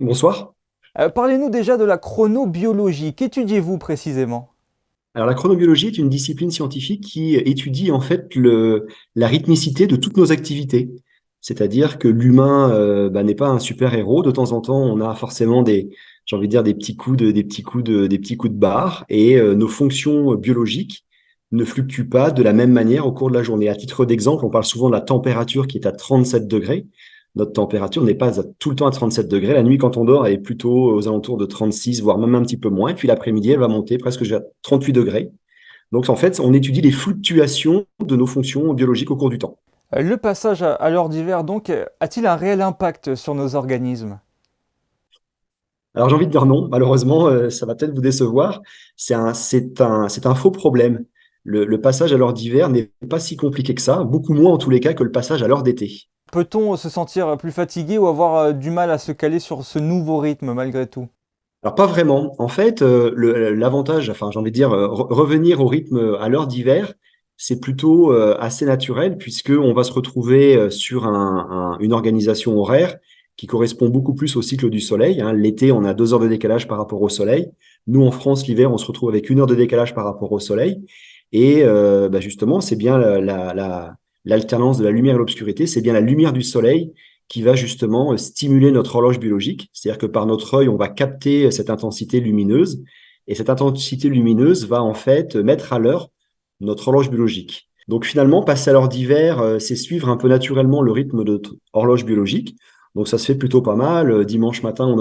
Bonsoir. Parlez-nous déjà de la chronobiologie. Qu'étudiez-vous précisément? Alors la chronobiologie est une discipline scientifique qui étudie en fait la rythmicité de toutes nos activités. C'est-à-dire que l'humain n'est pas un super-héros. De temps en temps, on a forcément j'ai envie de dire des petits coups de barre, et nos fonctions biologiques ne fluctuent pas de la même manière au cours de la journée. À titre d'exemple, on parle souvent de la température qui est à 37 degrés. Notre température n'est pas tout le temps à 37 degrés. La nuit, quand on dort, elle est plutôt aux alentours de 36, voire même un petit peu moins. Et puis l'après-midi, elle va monter presque jusqu'à 38 degrés. Donc en fait, on étudie les fluctuations de nos fonctions biologiques au cours du temps. Le passage à l'heure d'hiver, donc, a-t-il un réel impact sur nos organismes? Alors j'ai envie de dire non, malheureusement, ça va peut-être vous décevoir. C'est un faux problème. Le passage à l'heure d'hiver n'est pas si compliqué que ça, beaucoup moins en tous les cas que le passage à l'heure d'été. Peut-on se sentir plus fatigué ou avoir du mal à se caler sur ce nouveau rythme malgré tout? Alors pas vraiment. En fait, l'avantage, enfin j'ai envie de dire, revenir au rythme à l'heure d'hiver, c'est plutôt assez naturel puisque on va se retrouver sur une organisation horaire qui correspond beaucoup plus au cycle du soleil, hein. L'été, on a 2 heures de décalage par rapport au soleil. Nous, en France, l'hiver, on se retrouve avec 1 heure de décalage par rapport au soleil. Et justement, c'est bien l'alternance de la lumière et l'obscurité, c'est bien la lumière du soleil qui va justement stimuler notre horloge biologique. C'est-à-dire que par notre œil, on va capter cette intensité lumineuse, et cette intensité lumineuse va en fait mettre à l'heure notre horloge biologique. Donc finalement, passer à l'heure d'hiver, c'est suivre un peu naturellement le rythme de notre horloge biologique. Donc ça se fait plutôt pas mal. Dimanche matin, on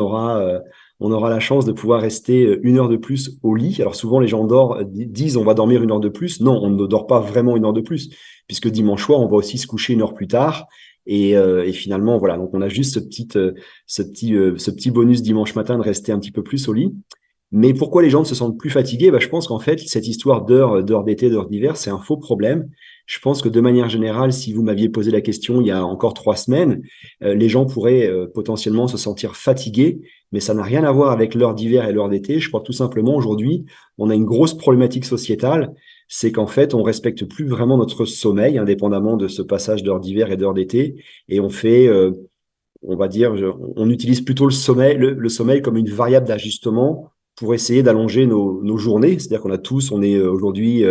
aura la chance de pouvoir rester 1 heure de plus au lit. Alors souvent, les gens disent on va dormir 1 heure de plus. Non, on ne dort pas vraiment 1 heure de plus, puisque dimanche soir, on va aussi se coucher 1 heure plus tard. Et finalement, voilà, donc on a juste ce petit bonus dimanche matin de rester un petit peu plus au lit. Mais pourquoi les gens se sentent plus fatigués? Je pense qu'en fait, cette histoire d'heures d'été, d'heures d'hiver, c'est un faux problème. Je pense que de manière générale, si vous m'aviez posé la question il y a encore 3 semaines, les gens pourraient potentiellement se sentir fatigués, mais ça n'a rien à voir avec l'heure d'hiver et l'heure d'été. Je crois que tout simplement aujourd'hui, on a une grosse problématique sociétale, c'est qu'en fait, on respecte plus vraiment notre sommeil, indépendamment de ce passage d'heure d'hiver et d'heure d'été, et on va dire, on utilise plutôt le sommeil comme une variable d'ajustement pour essayer d'allonger nos journées. C'est-à-dire on est aujourd'hui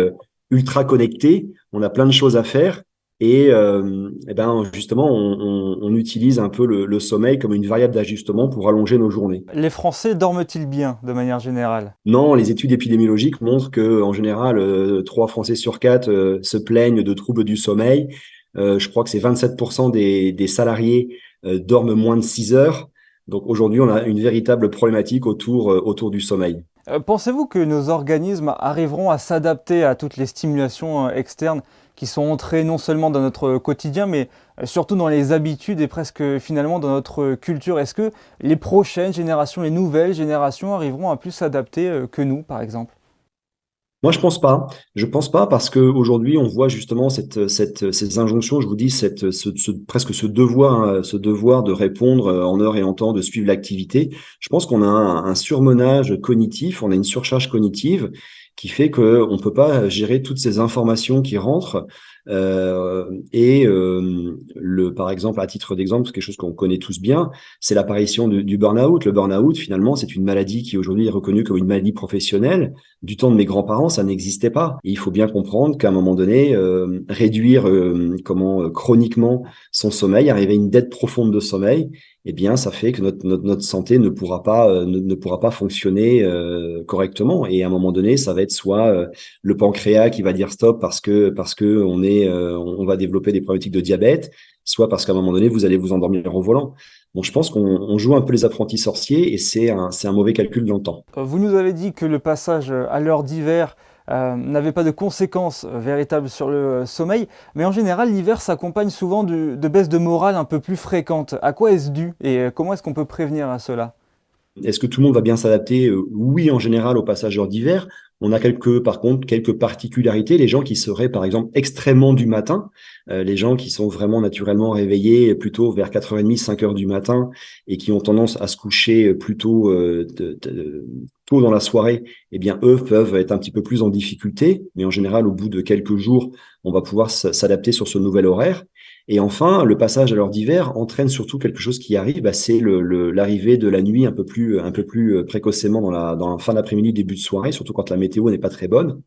ultra connecté, on a plein de choses à faire, et ben justement, on utilise un peu le sommeil comme une variable d'ajustement pour allonger nos journées. Les Français dorment-ils bien de manière générale? Non, les études épidémiologiques montrent que en général, 3 Français sur 4 se plaignent de troubles du sommeil. Je crois que c'est 27% des salariés dorment moins de 6 heures. Donc aujourd'hui, on a une véritable problématique autour du sommeil. Pensez-vous que nos organismes arriveront à s'adapter à toutes les stimulations externes qui sont entrées non seulement dans notre quotidien, mais surtout dans les habitudes et presque finalement dans notre culture? Est-ce que les prochaines générations, les nouvelles générations arriveront à plus s'adapter que nous, par exemple? Moi, je pense pas. Je pense pas parce qu'aujourd'hui, on voit justement ces injonctions, je vous dis, presque ce devoir de répondre en heure et en temps, de suivre l'activité. Je pense qu'on a un surmenage cognitif, on a une surcharge cognitive qui fait qu'on ne peut pas gérer toutes ces informations qui rentrent. Par exemple, à titre d'exemple, c'est quelque chose qu'on connaît tous bien, c'est l'apparition du burn-out. Le burn-out, finalement, c'est une maladie qui aujourd'hui est reconnue comme une maladie professionnelle. Du temps de mes grands-parents, ça n'existait pas. Et il faut bien comprendre qu'à un moment donné, réduire chroniquement son sommeil, arriver à une dette profonde de sommeil, eh bien, ça fait que notre santé ne pourra pas fonctionner correctement. Et à un moment donné, ça va être soit le pancréas qui va dire stop parce que on va développer des problématiques de diabète, soit parce qu'à un moment donné, vous allez vous endormir au volant. Donc, je pense qu'on joue un peu les apprentis sorciers, et c'est un mauvais calcul dans le temps. Vous nous avez dit que le passage à l'heure d'hiver n'avait pas de conséquences véritables sur le sommeil, mais en général, l'hiver s'accompagne souvent de baisses de morale un peu plus fréquentes. À quoi est-ce dû et comment est-ce qu'on peut prévenir à cela? Est-ce que tout le monde va bien s'adapter? Oui, en général, au passage d'heure d'hiver. On a par contre, quelques particularités. Les gens qui seraient, par exemple, extrêmement du matin, les gens qui sont vraiment naturellement réveillés plutôt vers 4h30, 5 heures du matin, et qui ont tendance à se coucher plutôt tôt dans la soirée, eh bien, eux peuvent être un petit peu plus en difficulté. Mais en général, au bout de quelques jours, on va pouvoir s'adapter sur ce nouvel horaire. Et enfin, le passage à l'heure d'hiver entraîne surtout quelque chose qui arrive, bah, c'est l'arrivée de la nuit un peu plus précocement dans la fin d'après-midi, début de soirée, surtout quand la météo n'est pas très bonne.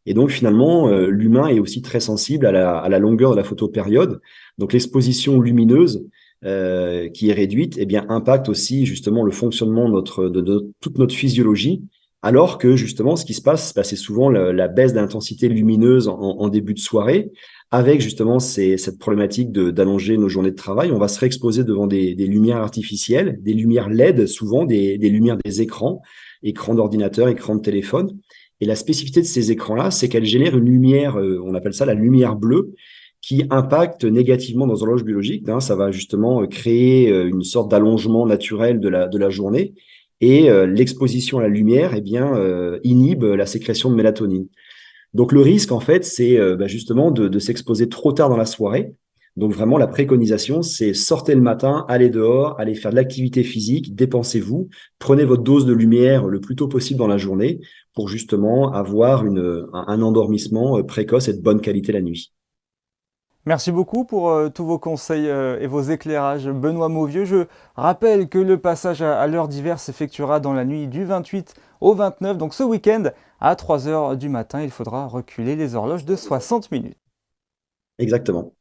Et donc finalement, l'humain est aussi très sensible à la longueur de la photopériode. Donc l'exposition lumineuse qui est réduite, eh bien, impacte aussi justement le fonctionnement de toute notre physiologie. Alors que justement, ce qui se passe, bah, c'est souvent la baisse d'intensité lumineuse en début de soirée, avec justement cette problématique d'allonger nos journées de travail. On va se réexposer devant des lumières artificielles, des lumières LED, souvent des lumières des écrans, écrans d'ordinateur, écrans de téléphone. Et la spécificité de ces écrans-là, c'est qu'elles génèrent une lumière, on appelle ça la lumière bleue, qui impacte négativement nos horloges biologiques. Hein. Ça va justement créer une sorte d'allongement naturel de la journée. Et l'exposition à la lumière, eh bien, inhibe la sécrétion de mélatonine. Donc le risque, en fait, c'est bah, justement de s'exposer trop tard dans la soirée. Donc vraiment, la préconisation, c'est sortez le matin, allez dehors, allez faire de l'activité physique, dépensez-vous, prenez votre dose de lumière le plus tôt possible dans la journée pour justement avoir un endormissement précoce et de bonne qualité la nuit. Merci beaucoup pour tous vos conseils et vos éclairages, Benoît Mauvieux. Je rappelle que le passage à l'heure d'hiver s'effectuera dans la nuit du 28 au 29, donc ce week-end, à 3 heures du matin. Il faudra reculer les horloges de 60 minutes. Exactement.